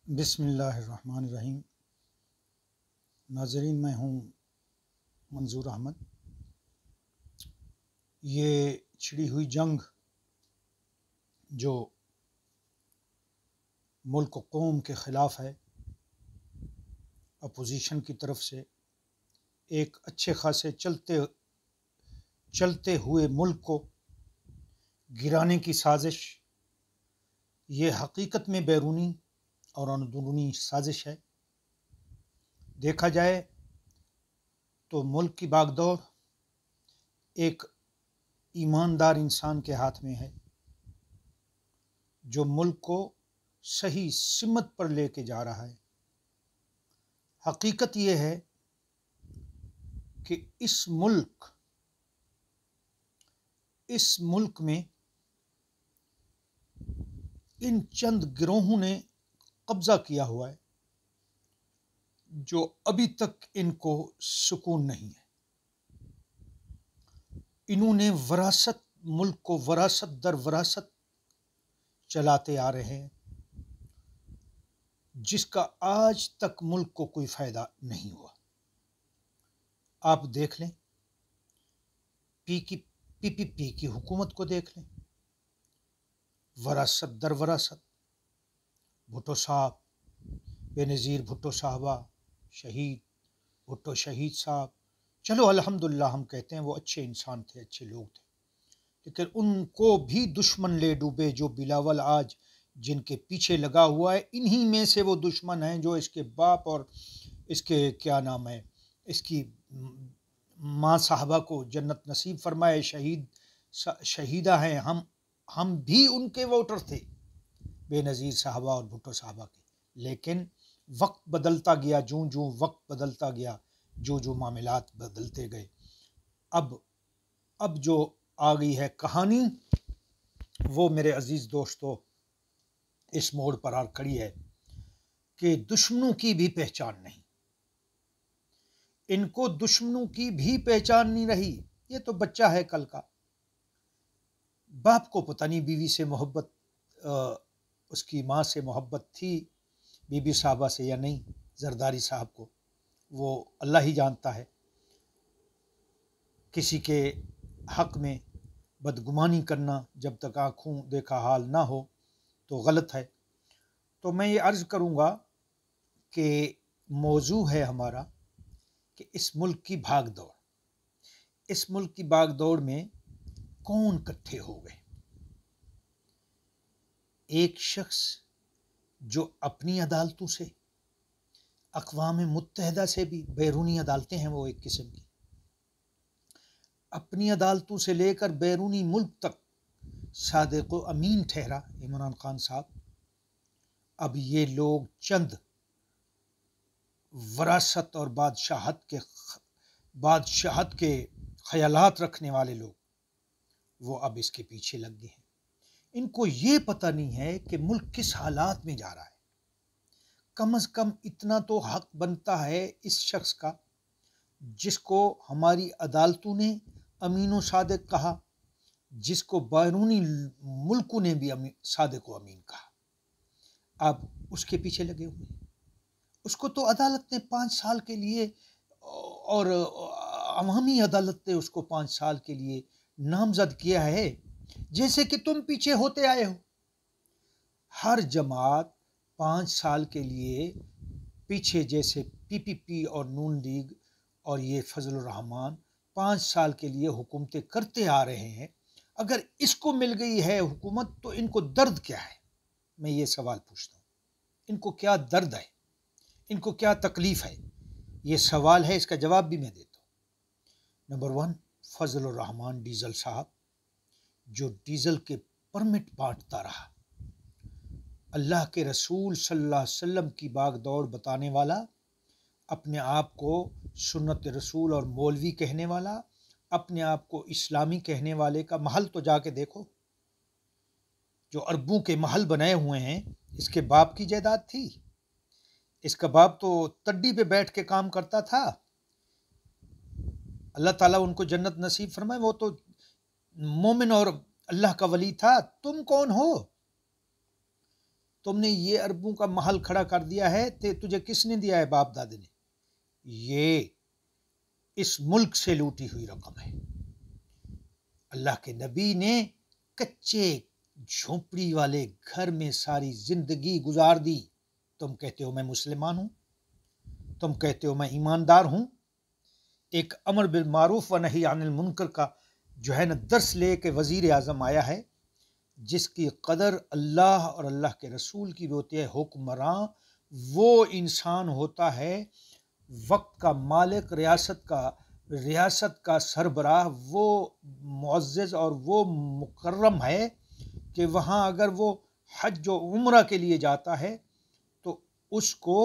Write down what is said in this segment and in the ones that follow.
بسم اللہ الرحمن الرحیم۔ ناظرین، میں ہوں منظور احمد۔ یہ چھڑی ہوئی جنگ جو ملک و قوم کے خلاف ہے، اپوزیشن کی طرف سے ایک اچھے خاصے چلتے ہوئے ملک کو گرانے کی سازش، یہ حقیقت میں بیرونی اور اندرونی سازش ہے۔ دیکھا جائے تو ملک کی باغ دوڑ ایک ایماندار انسان کے ہاتھ میں ہے، جو ملک کو صحیح سمت پر لے کے جا رہا ہے۔ حقیقت یہ ہے کہ اس ملک میں ان چند گروہوں نے قبضہ کیا ہوا ہے جو ابھی تک ان کو سکون نہیں ہے۔ انہوں نے ملک کو وراثت در وراثت چلاتے آ رہے ہیں، جس کا آج تک ملک کو کوئی فائدہ نہیں ہوا۔ آپ دیکھ لیں، پی پی کی حکومت کو دیکھ لیں، وراثت در وراثت، بھٹو صاحب، بے نظیر بھٹو صاحبہ شہید، بھٹو شہید صاحب، چلو الحمدللہ ہم کہتے ہیں وہ اچھے انسان تھے، اچھے لوگ تھے، لیکن ان کو بھی دشمن لے ڈوبے۔ جو بلاول آج جن کے پیچھے لگا ہوا ہے، انہی میں سے وہ دشمن ہیں جو اس کے باپ اور اس کے کیا نام ہے، اس کی ماں صاحبہ کو جنت نصیب فرمائے، شہیدہ ہیں۔ ہم بھی ان کے ووٹر تھے، بے نظیر صاحبہ اور بھٹو صاحبہ کے، لیکن وقت بدلتا گیا، جوں وقت بدلتا گیا، جو معاملات بدلتے گئے، اب جو آ گئی ہے کہانی، وہ میرے عزیز دوستو اس موڑ پر آ کھڑی ہے کہ دشمنوں کی بھی پہچان نہیں۔ ان کو دشمنوں کی بھی پہچان نہیں رہی۔ یہ تو بچہ ہے کل کا، باپ کو پتہ نہیں بیوی سے محبت، اس کی ماں سے محبت تھی بی بی صاحبہ سے یا نہیں، زرداری صاحب کو، وہ اللہ ہی جانتا ہے۔ کسی کے حق میں بدگمانی کرنا جب تک آنکھوں دیکھا حال نہ ہو تو غلط ہے۔ تو میں یہ عرض کروں گا کہ موضوع ہے ہمارا کہ اس ملک کی بھاگ دوڑ، اس ملک کی بھاگ دوڑ میں کون کٹھے ہو گئے؟ ایک شخص جو اپنی عدالتوں سے، اقوام متحدہ سے بھی، بیرونی عدالتیں ہیں وہ ایک قسم کی، اپنی عدالتوں سے لے کر بیرونی ملک تک صادق و امین ٹھہرا عمران خان صاحب، اب یہ لوگ چند وراثت اور بادشاہت کے خیالات رکھنے والے لوگ، وہ اب اس کے پیچھے لگ گئے ہیں۔ ان کو یہ پتہ نہیں ہے کہ ملک کس حالات میں جا رہا ہے۔ کم از کم اتنا تو حق بنتا ہے اس شخص کا جس کو ہماری عدالتوں نے امین و صادق کہا، جس کو بیرونی ملکوں نے بھی صادق و امین کہا، اب اس کے پیچھے لگے ہوئے ہیں۔ اس کو تو عدالت نے 5 سال کے لیے، اور عوامی عدالت نے اس کو 5 سال کے لیے نامزد کیا ہے، جیسے کہ تم پیچھے ہوتے آئے ہو۔ ہر جماعت 5 سال کے لیے پیچھے، جیسے پی پی اور نون لیگ اور یہ فضل الرحمان 5 سال کے لیے حکومتیں کرتے آ رہے ہیں۔ اگر اس کو مل گئی ہے حکومت تو ان کو درد کیا ہے؟ میں یہ سوال پوچھتا ہوں، ان کو کیا درد ہے، ان کو کیا تکلیف ہے؟ یہ سوال ہے، اس کا جواب بھی میں دیتا ہوں۔ نمبر 1، فضل الرحمان ڈیزل صاحب، جو ڈیزل کے پرمٹ بانٹتا رہا، اللہ کے رسول صلی اللہ علیہ وسلم کی باغ دوڑ بتانے والا، اپنے آپ کو سنت رسول اور مولوی کہنے والا، اپنے آپ کو اسلامی کہنے والے کا محل تو جا کے دیکھو، جو اربوں کے محل بنائے ہوئے ہیں، اس کے باپ کی جائیداد تھی۔ اس کا باپ تو تڈی پہ بیٹھ کے کام کرتا تھا، اللہ تعالیٰ ان کو جنت نصیب فرمائے، وہ تو مومن اور اللہ کا ولی تھا۔ تم کون ہو؟ تم نے یہ اربوں کا محل کھڑا کر دیا ہے، تجھے کس نے دیا ہے؟ باپ دادے نے۔ یہ اس ملک سے لوٹی ہوئی رقم ہے۔ اللہ کے نبی نے کچے جھونپڑی والے گھر میں ساری زندگی گزار دی۔ تم کہتے ہو میں مسلمان ہوں، تم کہتے ہو میں ایماندار ہوں۔ ایک امر بالمعروف و نہی عن المنکر کا جو ہے نا درس لے کے وزیر اعظم آیا ہے، جس کی قدر اللہ اور اللہ کے رسول کی بھی ہوتی ہے۔ حکمراں وہ انسان ہوتا ہے، وقت کا مالک، ریاست کا سربراہ، وہ معزز اور وہ مکرم ہے کہ وہاں اگر وہ حج و عمرہ کے لیے جاتا ہے تو اس کو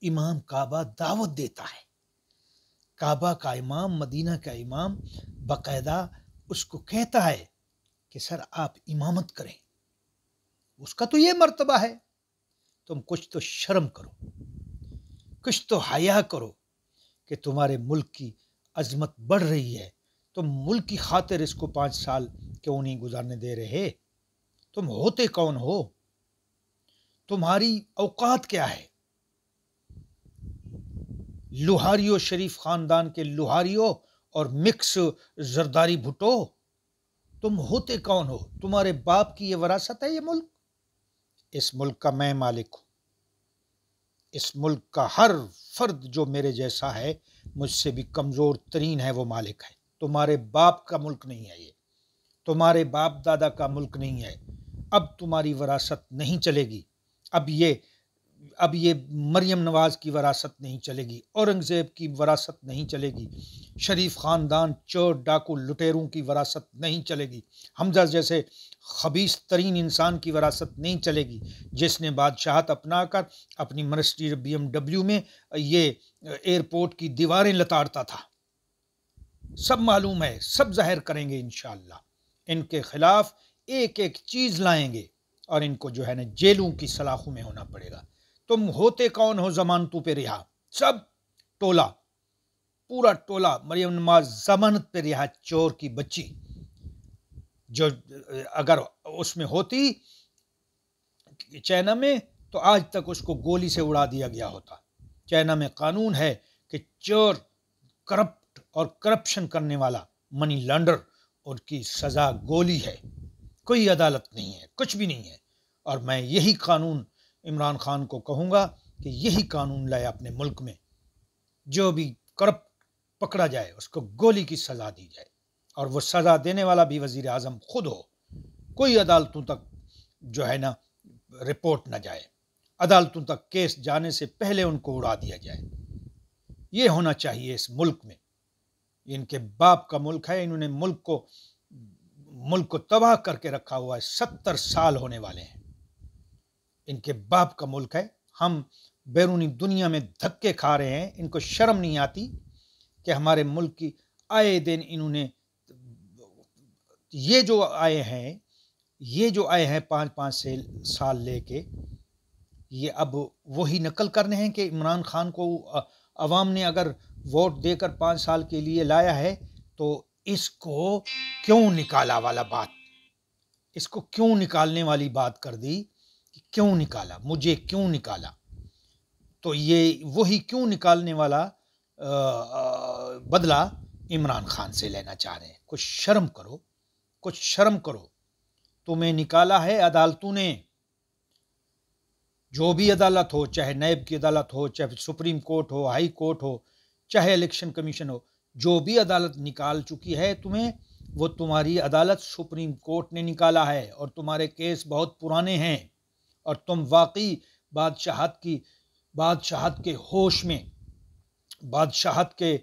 امام کعبہ دعوت دیتا ہے۔ کعبہ کا امام، مدینہ کا امام باقاعدہ اس کو کہتا ہے کہ سر آپ امامت کریں، اس کا تو یہ مرتبہ ہے۔ تم کچھ تو شرم کرو، کچھ تو حیا کرو کہ تمہارے ملک کی عظمت بڑھ رہی ہے، تم ملک کی خاطر اس کو 5 سال کیوں نہیں گزارنے دے رہے؟ تم ہوتے کون ہو؟ تمہاری اوقات کیا ہے؟ لوہاریو، شریف خاندان کے لوہاریو اور مکس زرداری بھٹو، تم ہوتے کون ہو؟ تمہارے باپ کی یہ وراثت ہے یہ ملک؟ اس ملک کا میں مالک ہوں، اس ملک کا ہر فرد جو میرے جیسا ہے، مجھ سے بھی کمزور ترین ہے، وہ مالک ہے۔ تمہارے باپ کا ملک نہیں ہے یہ، تمہارے باپ دادا کا ملک نہیں ہے۔ اب تمہاری وراثت نہیں چلے گی، اب یہ مریم نواز کی وراثت نہیں چلے گی، اورنگزیب کی وراثت نہیں چلے گی، شریف خاندان چور ڈاکو لٹیروں کی وراثت نہیں چلے گی، حمزہ جیسے خبیث ترین انسان کی وراثت نہیں چلے گی، جس نے بادشاہت اپنا کر اپنی مرسڈیز BMW میں یہ ایئرپورٹ کی دیواریں لتاڑتا تھا۔ سب معلوم ہے، سب ظاہر کریں گے انشاءاللہ، ان کے خلاف ایک ایک چیز لائیں گے اور ان کو جو ہے نا جیلوں کی سلاخوں میں ہونا پڑے گا۔ تم ہوتے کون ہو ضمانتوں پہ رہا؟ سب ٹولہ، پورا ٹولہ، مریم نواز ضمانت پہ رہا، چور کی بچی، جو اگر اس میں ہوتی چائنا میں تو آج تک اس کو گولی سے اڑا دیا گیا ہوتا۔ چائنا میں قانون ہے کہ چور، کرپٹ اور کرپشن کرنے والا، منی لانڈر، ان کی سزا گولی ہے، کوئی عدالت نہیں ہے، کچھ بھی نہیں ہے۔ اور میں یہی قانون عمران خان کو کہوں گا کہ یہی قانون لائے اپنے ملک میں، جو بھی کرپٹ پکڑا جائے اس کو گولی کی سزا دی جائے، اور وہ سزا دینے والا بھی وزیر اعظم خود ہو، کوئی عدالتوں تک جو ہے نا رپورٹ نہ جائے، عدالتوں تک کیس جانے سے پہلے ان کو اڑا دیا جائے۔ یہ ہونا چاہیے اس ملک میں۔ ان کے باپ کا ملک ہے، انہوں نے ملک کو تباہ کر کے رکھا ہوا ہے، 70 سال ہونے والے ہیں، ان کے باپ کا ملک ہے۔ ہم بیرونی دنیا میں دھکے کھا رہے ہیں، ان کو شرم نہیں آتی کہ ہمارے ملک کی آئے دن انہوں نے یہ جو آئے ہیں 5 سال لے کے، یہ اب وہی نقل کرنے ہیں کہ عمران خان کو عوام نے اگر ووٹ دے کر 5 سال کے لیے لایا ہے تو اس کو کیوں نکالا والا بات، اس کو کیوں نکالنے والی بات کر دی کہ کیوں نکالا، مجھے کیوں نکالا؟ تو یہ وہی کیوں نکالنے والا بدلہ عمران خان سے لینا چاہ رہے ہیں۔ کچھ شرم کرو، کچھ شرم کرو۔ تمہیں نکالا ہے عدالتوں نے، جو بھی عدالت ہو، چاہے نیب کی عدالت ہو، چاہے سپریم کورٹ ہو، ہائی کورٹ ہو، چاہے الیکشن کمیشن ہو، جو بھی عدالت نکال چکی ہے تمہیں، وہ تمہاری عدالت سپریم کورٹ نے نکالا ہے، اور تمہارے کیس بہت پرانے ہیں، اور تم واقعی بادشاہت کے ہوش میں، بادشاہت کے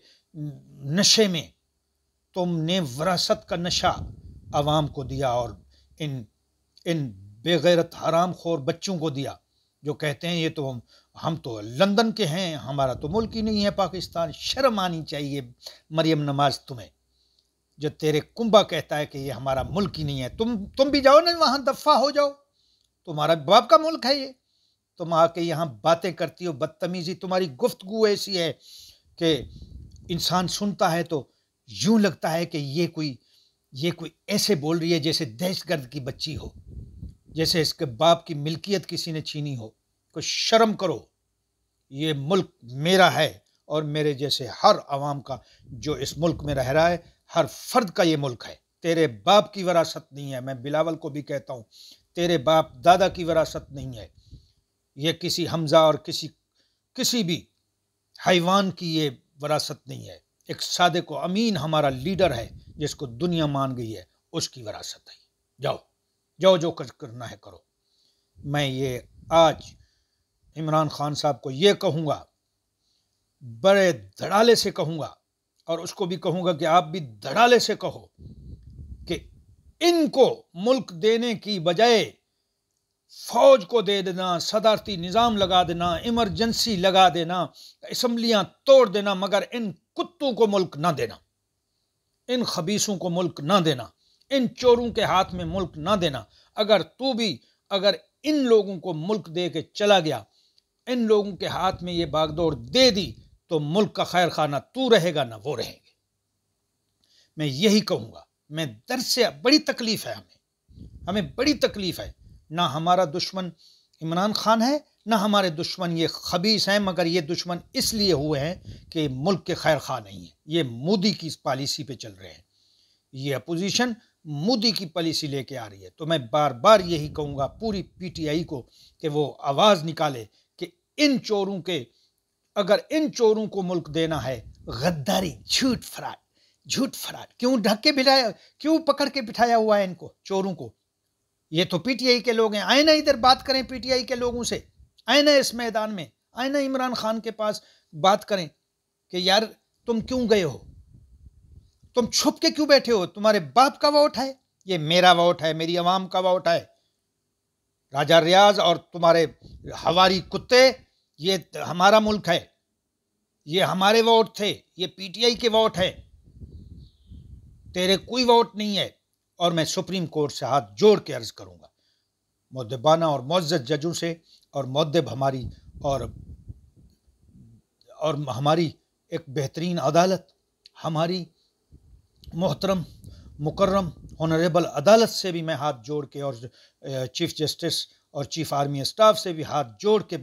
نشے میں، تم نے وراثت کا نشہ عوام کو دیا، اور ان بے غیرت حرام خور بچوں کو دیا جو کہتے ہیں یہ تو ہم تو لندن کے ہیں، ہمارا تو ملک ہی نہیں ہے پاکستان۔ شرم آنی چاہیے مریم نواز تمہیں، جو تیرے کنبا کہتا ہے کہ یہ ہمارا ملک ہی نہیں ہے۔ تم بھی جاؤ نا وہاں، دفع ہو جاؤ، تمہارا باپ کا ملک ہے یہ، تم آ کے یہاں باتیں کرتی ہو، بدتمیزی، تمہاری گفتگو ایسی ہے کہ انسان سنتا ہے تو یوں لگتا ہے کہ یہ کوئی یہ کوئی ایسے بول رہی ہے جیسے دہشت گرد کی بچی ہو، جیسے اس کے باپ کی ملکیت کسی نے چھینی ہو۔ کوئی شرم کرو، یہ ملک میرا ہے اور میرے جیسے ہر عوام کا جو اس ملک میں رہ رہا ہے، ہر فرد کا یہ ملک ہے۔ تیرے باپ کی وراثت نہیں ہے، میں بلاول کو بھی کہتا ہوں، تیرے باپ دادا کی وراثت نہیں ہے، یہ کسی حمزہ اور کسی بھی حیوان کی یہ وراثت نہیں ہے۔ ایک صادق و امین ہمارا لیڈر ہے جس کو دنیا مان گئی ہے، اس کی وراثت ہے۔ جاؤ جاؤ، جو کرنا ہے کرو۔ میں یہ آج عمران خان صاحب کو یہ کہوں گا، بڑے دھڑالے سے کہوں گا، اور اس کو بھی کہوں گا کہ آپ بھی دھڑالے سے کہو کہ ان کو ملک دینے کی بجائے فوج کو دے دینا، صدارتی نظام لگا دینا، ایمرجنسی لگا دینا، اسمبلیاں توڑ دینا، مگر ان کتوں کو ملک نہ دینا، ان خبیثوں کو ملک نہ دینا، ان چوروں کے ہاتھ میں ملک نہ دینا۔ اگر ان لوگوں کو ملک دے کے چلا گیا، ان لوگوں کے ہاتھ میں یہ باغ دوڑ دے دی، تو ملک کا خیر خواہ نہ تو رہے گا نہ وہ رہیں گے۔ میں یہی کہوں گا۔ میں درد سے بڑی تکلیف ہے، ہمیں بڑی تکلیف ہے۔ نہ ہمارا دشمن عمران خان ہے، نہ ہمارے دشمن یہ خبیث ہیں، مگر یہ دشمن اس لیے ہوئے ہیں کہ ملک کے خیر خواہ نہیں ہیں، یہ مودی کی پالیسی پہ چل رہے ہیں، یہ اپوزیشن مودی کی پالیسی لے کے آ رہی ہے۔ تو میں بار بار یہی کہوں گا پوری پی ٹی آئی کو کہ وہ آواز نکالے کہ اگر ان چوروں کو ملک دینا ہے، غداری، جھوٹ فراڈ کیوں ڈھک کے بٹھایا، کیوں پکڑ کے بٹھایا ہوا ہے ان کو، چوروں کو؟ یہ تو پی ٹی آئی کے لوگ ہیں، آئے نا ادھر بات کریں پی ٹی آئی کے لوگوں سے، آئے نا اس میدان میں، آئے نا عمران خان کے پاس بات کریں کہ یار تم کیوں گئے ہو، تم چھپ کے کیوں بیٹھے ہو؟ تمہارے باپ کا ووٹ ہے، یہ میرا ووٹ ہے، میری عوام کا ووٹ ہے۔ راجہ ریاض اور تمہارے ہواری کتے، یہ ہمارا ملک ہے، یہ ہمارے ووٹ تھے، یہ پی ٹی آئی کے ووٹ ہیں، تیرے کوئی ووٹ نہیں ہے۔ اور میں سپریم کورٹ سے ہاتھ جوڑ کے عرض کروں گا، مؤدبانہ اور معزز ججوں سے، اور مؤدب اور ہماری ایک بہترین عدالت، ہماری محترم مکرم آنریبل عدالت سے بھی میں ہاتھ جوڑ کے، اور چیف جسٹس اور چیف آرمی اسٹاف سے بھی ہاتھ جوڑ کے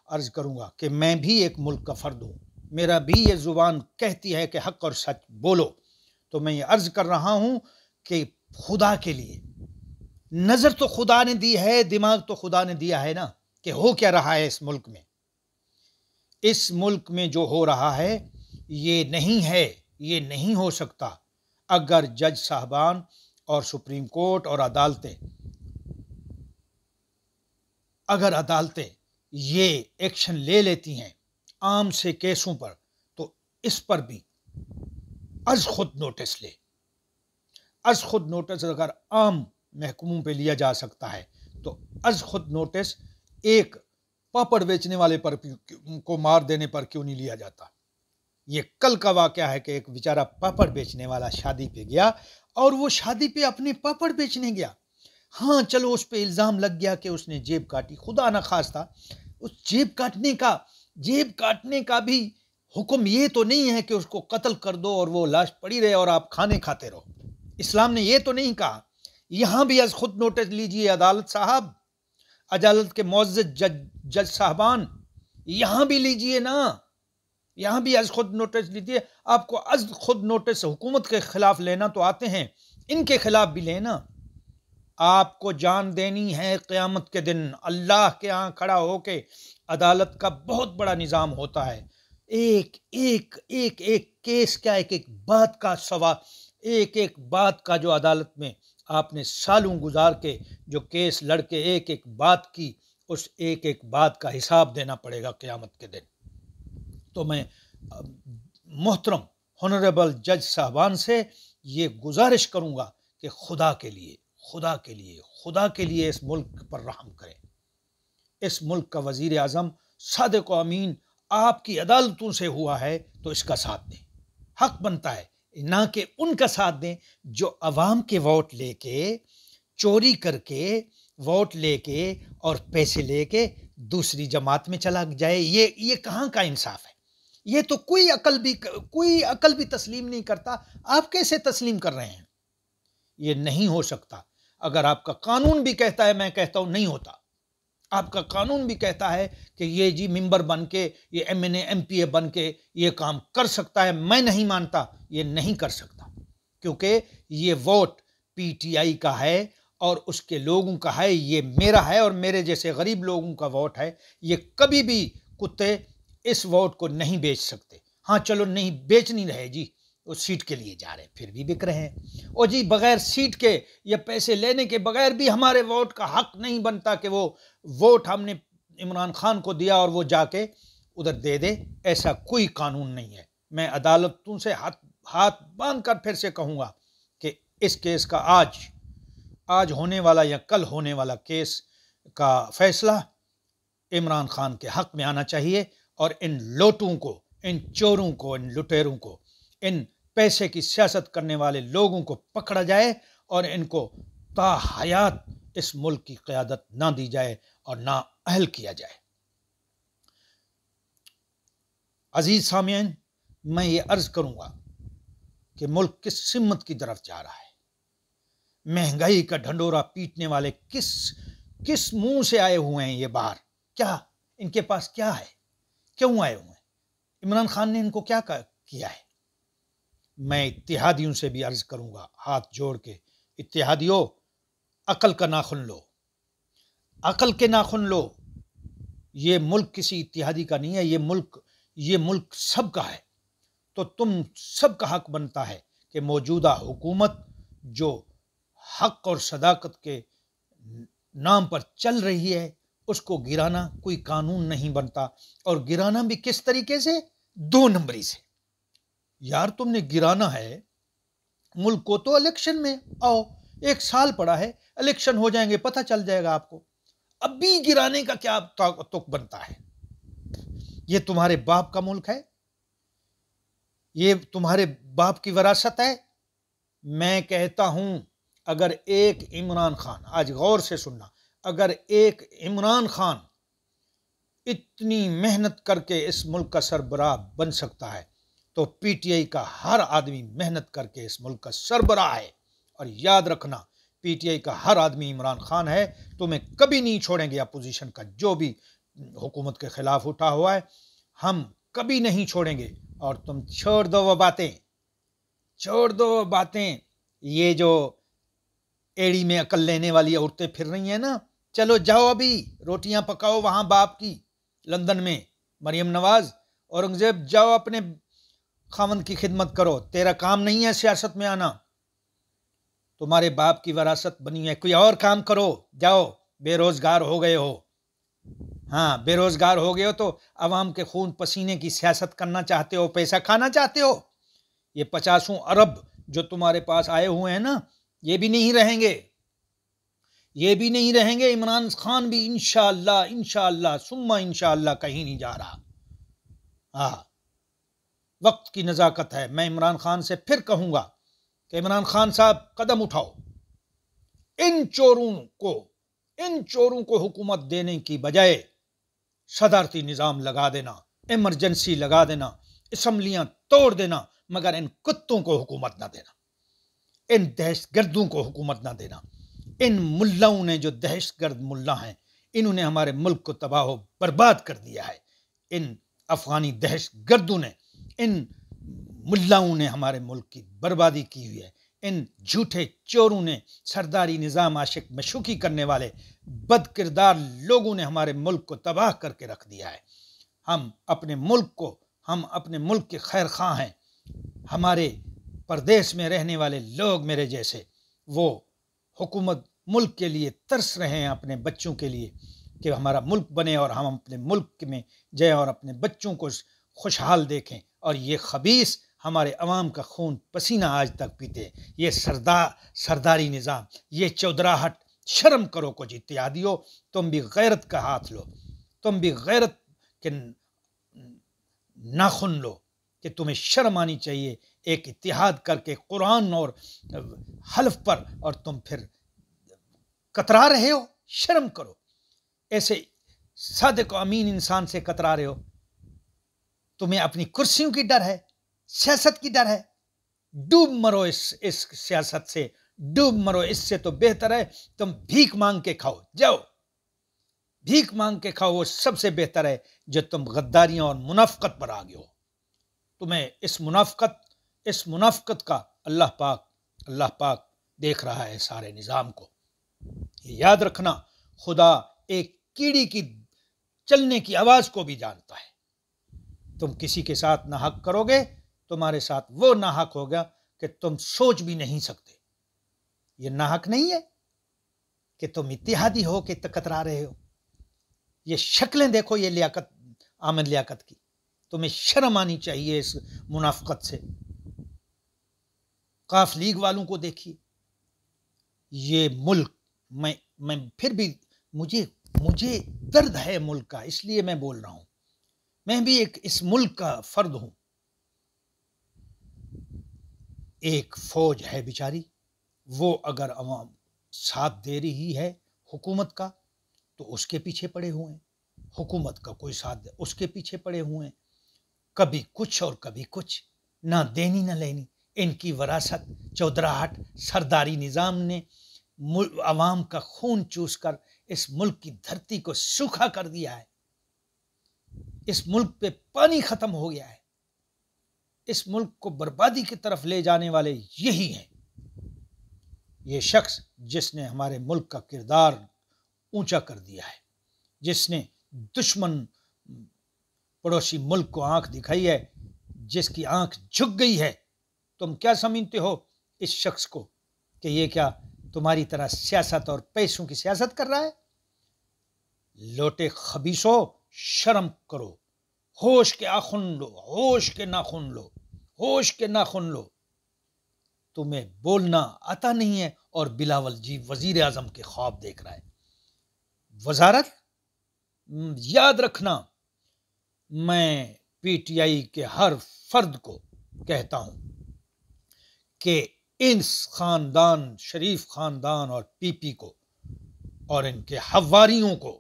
عرض کروں گا کہ میں بھی ایک ملک کا فرد ہوں، میرا بھی یہ زبان کہتی ہے کہ حق اور سچ بولو۔ تو میں یہ عرض کر رہا ہوں کہ خدا کے لیے، نظر تو خدا نے دی ہے، دماغ تو خدا نے دیا ہے نا، کہ ہو کیا رہا ہے اس ملک میں۔ اس ملک میں جو ہو رہا ہے یہ نہیں ہو سکتا اگر جج صاحبان اور سپریم کورٹ اور عدالتیں یہ ایکشن لے لیتی ہیں عام سے کیسوں پر، تو اس پر بھی از خود نوٹس لے۔ از خود نوٹس اگر عام محکوموں پہ لیا جا سکتا ہے تو از خود نوٹس ایک پاپڑ بیچنے والے پر کو مار دینے پر کیوں نہیں لیا جاتا؟ یہ کل کا واقعہ ہے کہ ایک بیچارہ پاپڑ بیچنے والا شادی پہ گیا، اور وہ شادی پہ اپنے پاپڑ بیچنے گیا، ہاں چلو اس پہ الزام لگ گیا کہ اس نے جیب کاٹی، خدا نہ خواستہ اس جیب کاٹنے کا بھی حکم یہ تو نہیں ہے کہ اس کو قتل کر دو اور وہ لاش پڑی رہے اور آپ کھانے کھاتے رہو۔ اسلام نے یہ تو نہیں کہا۔ یہاں بھی از خود نوٹس لیجئے عدالت صاحب، عدالت کے معزز جج صاحبان، یہاں بھی لیجئے نا، یہاں بھی از خود نوٹس لیجئے۔ آپ کو از خود نوٹس حکومت کے خلاف لینا تو آتے ہیں، ان کے خلاف بھی لینا۔ آپ کو جان دینی ہے قیامت کے دن، اللہ کے ہاں کھڑا ہو کے۔ عدالت کا بہت بڑا نظام ہوتا ہے، ایک کیس کیا، ایک بات کا سوا، ایک بات کا جو عدالت میں آپ نے سالوں گزار کے جو کیس لڑ کے ایک بات کی، اس ایک بات کا حساب دینا پڑے گا قیامت کے دن۔ تو میں محترم ہانریبل جج صاحبان سے یہ گزارش کروں گا کہ خدا کے لیے اس ملک پر رحم کریں۔ اس ملک کا وزیر اعظم صادق و امین آپ کی عدالتوں سے ہوا ہے تو اس کا ساتھ دیں، حق بنتا ہے، نہ کہ ان کا ساتھ دیں جو عوام کے ووٹ لے کے، چوری کر کے ووٹ لے کے اور پیسے لے کے دوسری جماعت میں چلا جائے۔ یہ کہاں کا انصاف ہے؟ یہ تو کوئی عقل بھی تسلیم نہیں کرتا۔ آپ کیسے تسلیم کر رہے ہیں؟ یہ نہیں ہو سکتا۔ اگر آپ کا قانون بھی کہتا ہے، میں کہتا ہوں نہیں ہوتا، آپ کا قانون بھی کہتا ہے کہ یہ جی ممبر بن کے، یہ M N A M P A بن کے یہ کام کر سکتا ہے، میں نہیں مانتا یہ نہیں کر سکتا، کیونکہ یہ ووٹ پی ٹی آئی کا ہے اور اس کے لوگوں کا ہے، یہ میرا ہے اور میرے جیسے غریب لوگوں کا ووٹ ہے۔ یہ کبھی بھی کتے اس ووٹ کو نہیں بیچ سکتے۔ ہاں چلو نہیں بیچ نہیں رہے جی، وہ سیٹ کے لیے جا رہے ہیں، پھر بھی بک رہے ہیں، اور جی بغیر سیٹ کے یا پیسے لینے کے بغیر بھی ہمارے ووٹ کا حق نہیں بنتا کہ وہ ووٹ ہم نے عمران خان کو دیا اور وہ جا کے ادھر دے دے۔ ایسا کوئی قانون نہیں ہے۔ میں عدالتوں سے ہاتھ باندھ کر پھر سے کہوں گا کہ اس کیس کا آج ہونے والا یا کل ہونے والا کیس کا فیصلہ عمران خان کے حق میں آنا چاہیے، اور ان لوٹوں کو، ان چوروں کو، ان لٹیروں کو، ان پیسے کی سیاست کرنے والے لوگوں کو پکڑا جائے اور ان کو تا حیات اس ملک کی قیادت نہ دی جائے اور نہ اہل کیا جائے۔ عزیز سامعین، میں یہ عرض کروں گا کہ ملک کس سمت کی طرف جا رہا ہے۔ مہنگائی کا ڈھنڈورا پیٹنے والے کس منہ سے آئے ہوئے ہیں یہ باہر؟ کیا ان کے پاس کیا ہے؟ کیوں آئے ہوئے ہیں؟ عمران خان نے ان کو کیا کیا ہے؟ میں اتحادیوں سے بھی عرض کروں گا ہاتھ جوڑ کے، اتحادیوں عقل کا ناخن لو، عقل کے ناخن لو۔ یہ ملک کسی اتحادی کا نہیں ہے، یہ ملک سب کا ہے۔ تو تم سب کا حق بنتا ہے کہ موجودہ حکومت جو حق اور صداقت کے نام پر چل رہی ہے اس کو گرانا کوئی قانون نہیں بنتا، اور گرانا بھی کس طریقے سے؟ 2 نمبری سے۔ یار تم نے گرانا ہے ملک کو تو الیکشن میں آؤ، 1 سال پڑا ہے، الیکشن ہو جائیں گے، پتہ چل جائے گا آپ کو۔ اب بھی گرانے کا کیا تک بنتا ہے؟ یہ تمہارے باپ کا ملک ہے، یہ تمہارے باپ کی وراثت ہے۔ میں کہتا ہوں اگر ایک عمران خان، آج غور سے سننا، اگر ایک عمران خان اتنی محنت کر کے اس ملک کا سربراہ بن سکتا ہے تو پی ٹی آئی کا ہر آدمی محنت کر کے اس ملک کا سربراہ ہے۔ اور یاد رکھنا، پی ٹی آئی کا ہر آدمی عمران خان ہے۔ تمہیں کبھی نہیں چھوڑیں گے، اپوزیشن کا جو بھی حکومت کے خلاف اٹھا ہوا ہے ہم کبھی نہیں چھوڑیں گے۔ اور تم چھوڑ دو وہ باتیں، یہ جو ایڑی میں عقل لینے والی عورتیں پھر رہی ہیں نا، چلو جاؤ ابھی روٹیاں پکاؤ وہاں باپ کی، لندن میں مریم نواز، اورنگزیب، جاؤ اپنے خاوند کی خدمت کرو، تیرا کام نہیں ہے سیاست میں آنا، تمہارے باپ کی وراثت بنی ہے، کوئی اور کام کرو، جاؤ، بے روزگار ہو گئے ہو۔ ہاں بے روزگار ہو گئے ہو تو عوام کے خون پسینے کی سیاست کرنا چاہتے ہو، پیسہ کھانا چاہتے ہو۔ یہ 50 ارب جو تمہارے پاس آئے ہوئے ہیں نا، یہ بھی نہیں رہیں گے۔ عمران خان بھی انشاءاللہ ثم انشاءاللہ کہیں نہیں جا رہا۔ ہاں وقت کی نزاکت ہے۔ میں عمران خان سے پھر کہوں گا کہ عمران خان صاحب قدم اٹھاؤ، ان چوروں کو حکومت دینے کی بجائے صدارتی نظام لگا دینا، ایمرجنسی لگا دینا، اسمبلیاں توڑ دینا، مگر ان کتوں کو حکومت نہ دینا، ان دہشت گردوں کو حکومت نہ دینا۔ ان ملاؤں نے، جو دہشت گرد ملا ہیں، انہوں نے ہمارے ملک کو تباہ و برباد کر دیا ہے۔ ان افغانی دہشت گردوں نے، ان ملاؤں نے ہمارے ملک کی بربادی کی ہوئی ہے۔ ان جھوٹے چوروں نے، سرداری نظام عاشق مشوقی کرنے والے بد کردار لوگوں نے ہمارے ملک کو تباہ کر کے رکھ دیا ہے۔ ہم اپنے ملک کے خیر خواہ ہیں۔ ہمارے پردیس میں رہنے والے لوگ میرے جیسے، وہ حکومت ملک کے لیے ترس رہے ہیں، اپنے بچوں کے لیے کہ ہمارا ملک بنے اور ہم اپنے ملک میں جائیں اور اپنے بچوں کو خوشحال دیکھیں، اور یہ خبیث ہمارے عوام کا خون پسینہ آج تک پیتے ہیں۔ یہ سرداری نظام، یہ چودراہٹ، شرم کرو کچھ اتحادیوں، تم بھی غیرت کا ہاتھ لو، تم بھی غیرت کے ناخن لو کہ تمہیں شرم آنی چاہیے ایک اتحاد کر کے قرآن اور حلف پر، اور تم پھر کترا رہے ہو۔ شرم کرو، ایسے صادق و امین انسان سے کترا رہے ہو۔ تمہیں اپنی کرسیوں کی ڈر ہے، سیاست کی ڈر ہے، ڈوب مرو اس سیاست سے، ڈوب مرو، اس سے تو بہتر ہے تم بھیک مانگ کے کھاؤ، جاؤ بھیک مانگ کے کھاؤ، وہ سب سے بہتر ہے جو تم غداریوں اور منافقت پر آگے ہو۔ تمہیں اس منافقت کا اللہ پاک دیکھ رہا ہے سارے نظام کو۔ یاد رکھنا، خدا ایک کیڑی کی چلنے کی آواز کو بھی جانتا ہے۔ تم کسی کے ساتھ ناحق کرو گے، تمہارے ساتھ وہ ناحق ہوگا کہ تم سوچ بھی نہیں سکتے۔ یہ ناحق نہیں ہے کہ تم اتحادی ہو کے کترا رہے ہو۔ یہ شکلیں دیکھو، یہ آمد لیاقت کی، تمہیں شرم آنی چاہیے اس منافقت سے۔ قاف لیگ والوں کو دیکھیے، یہ ملک، میں پھر بھی مجھے درد ہے ملک کا، اس لیے میں بول رہا ہوں، میں بھی اس ملک کا فرد ہوں۔ ایک فوج ہے بیچاری، وہ اگر عوام ساتھ دے رہی ہے حکومت کا تو اس کے پیچھے پڑے ہوئے ہیں، حکومت کا کوئی ساتھ دے اس کے پیچھے پڑے ہوئے ہیں، کبھی کچھ اور کبھی کچھ، نہ دینی نہ لینی۔ ان کی وراثت چودراہٹ سرداری نظام نے عوام کا خون چوس کر اس ملک کی دھرتی کو سوکھا کر دیا ہے۔ اس ملک پہ پانی ختم ہو گیا ہے۔ اس ملک کو بربادی کی طرف لے جانے والے یہی ہیں۔ یہ شخص جس نے ہمارے ملک کا کردار اونچا کر دیا ہے، جس نے دشمن پڑوسی ملک کو آنکھ دکھائی ہے، جس کی آنکھ جھک گئی ہے، تم کیا سمجھتے ہو اس شخص کو کہ یہ کیا تمہاری طرح سیاست اور پیسوں کی سیاست کر رہا ہے؟ لوٹے خبیثو، شرم کرو، ہوش کے آخن لو، ہوش کے ناخن لو، ہوش کے ناخن لو۔ تمہیں بولنا آتا نہیں ہے اور بلاول جی وزیر اعظم کے خواب دیکھ رہا ہے۔ وزارت، یاد رکھنا، میں پی ٹی آئی کے ہر فرد کو کہتا ہوں کہ اس خاندان، شریف خاندان اور پی پی کو اور ان کے حواریوں کو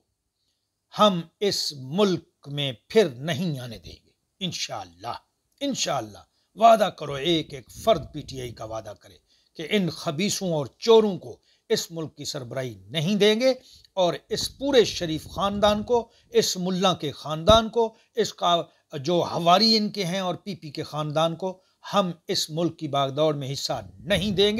ہم اس ملک میں پھر نہیں آنے دیں گے، انشاءاللہ۔ وعدہ کرو، ایک فرد پی ٹی آئی کا وعدہ کرے کہ ان خبیثوں اور چوروں کو اس ملک کی سربراہی نہیں دیں گے، اور اس پورے شریف خاندان کو، اس ملا کے خاندان کو، اس کا جو حواری ان کے ہیں اور پی پی کے خاندان کو ہم اس ملک کی باغ دوڑ میں حصہ نہیں دیں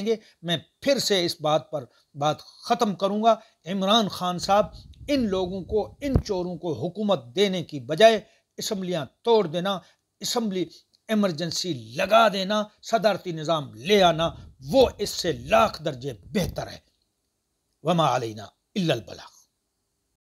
گے۔ میں پھر سے اس بات ختم کروں گا۔ عمران خان صاحب، ان لوگوں کو، ان چوروں کو حکومت دینے کی بجائے اسمبلیاں توڑ دینا، اسمبلی ایمرجنسی لگا دینا، صدارتی نظام لے آنا، وہ اس سے لاکھ درجے بہتر ہے۔ وما علینا الا البلاغ۔